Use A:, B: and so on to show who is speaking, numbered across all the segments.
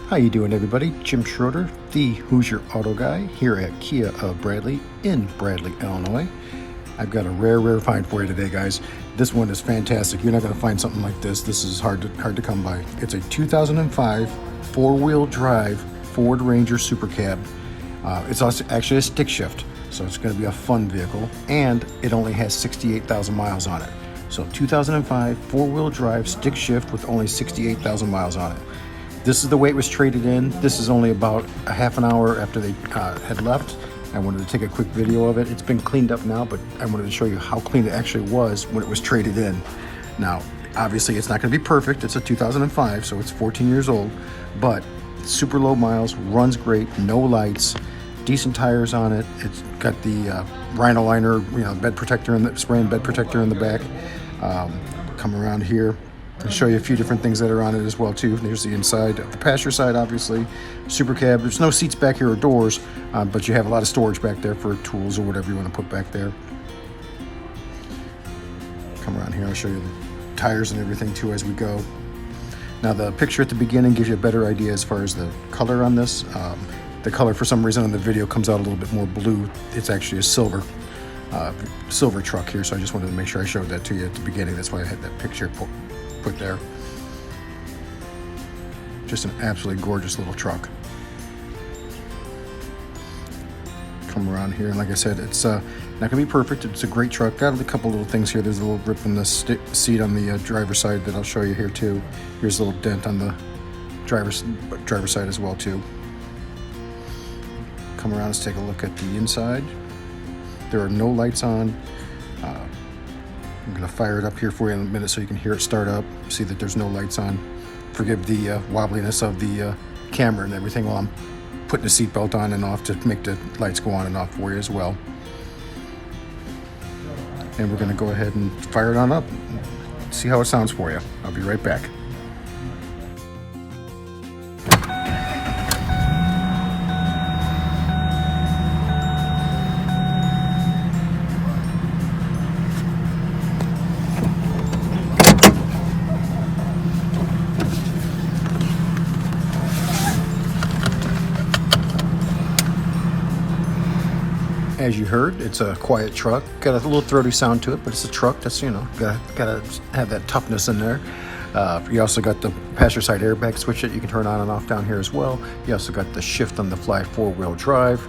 A: How you doing, everybody? Jim Schroeder, the Hoosier Auto Guy, here at Kia of Bradley in Bradley, Illinois. I've got a rare find for you today, guys. This one is fantastic. You're not going to find something like this. This is hard to come by. It's a 2005 four-wheel drive Ford Ranger Super Cab. It's also actually a stick shift, so it's going to be a fun vehicle, and it only has 68,000 miles on it. So 2005 four-wheel drive stick shift with only 68,000 miles on it. This is the way it was traded in. This is only about a half an hour after they had left. I wanted to take a quick video of it. It's been cleaned up now, but I wanted to show you how clean it actually was when it was traded in. Now, obviously it's not going to be perfect. It's a 2005, so it's 14 years old, but super low miles, runs great, no lights, decent tires on it. It's got the rhino liner, bed protector in the spray and bed protector in the back. Come around here and show you a few different things that are on it as well too. There's the inside of the passenger side, obviously. Super cab. There's no seats back here or doors, but you have a lot of storage back there for tools or whatever you want to put back there. Come around here, I'll show you the tires and everything too as we go. Now the picture at the beginning gives you a better idea as far as the color on this. The color for some reason on the video comes out a little bit more blue. It's actually a silver truck here, so I just wanted to make sure I showed that to you at the beginning. That's why I had that picture put there. Just an absolutely gorgeous little truck. Come around here, and like I said, it's not gonna be perfect. It's a great truck. Got a couple little things here. There's a little rip in the seat on the driver's side that I'll show you here too. Here's a little dent on the driver's side as well too. Come around, let's take a look at the inside. There are no lights on. I'm going to fire it up here for you in a minute so you can hear it start up. See that there's no lights on. Forgive the wobbliness of the camera and everything while I'm putting the seatbelt on and off to make the lights go on and off for you as well. And we're going to go ahead and fire it on up. See how it sounds for you. I'll be right back. As you heard, it's a quiet truck. Got a little throaty sound to it, but it's a truck. That's, gotta have that toughness in there. You also got the passenger side airbag switch that you can turn on and off down here as well. You also got the shift on the fly four-wheel drive.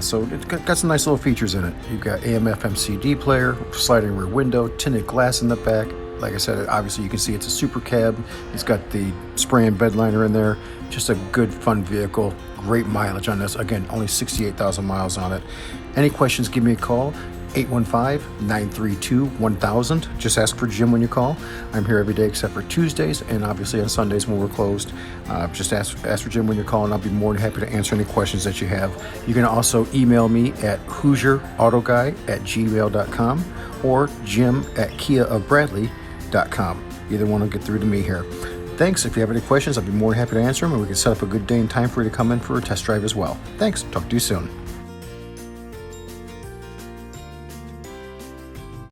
A: So it's got some nice little features in it. You've got AM/FM CD player, sliding rear window, tinted glass in the back. Like I said, obviously you can see it's a super cab. It's got the spray and bed liner in there. Just a good, fun vehicle. Great mileage on this. Again, only 68,000 miles on it. Any questions, give me a call. 815-932-1000. Just ask for Jim when you call. I'm here every day except for Tuesdays and obviously on Sundays when we're closed. Just ask for Jim when you're calling. I'll be more than happy to answer any questions that you have. You can also email me at HoosierAutoGuy@gmail.com or Jim@KiaofBradley.com. Either one will get through to me here. Thanks. If you have any questions, I'll be more than happy to answer them, and we can set up a good day and time for you to come in for a test drive as well. Thanks. Talk to you soon.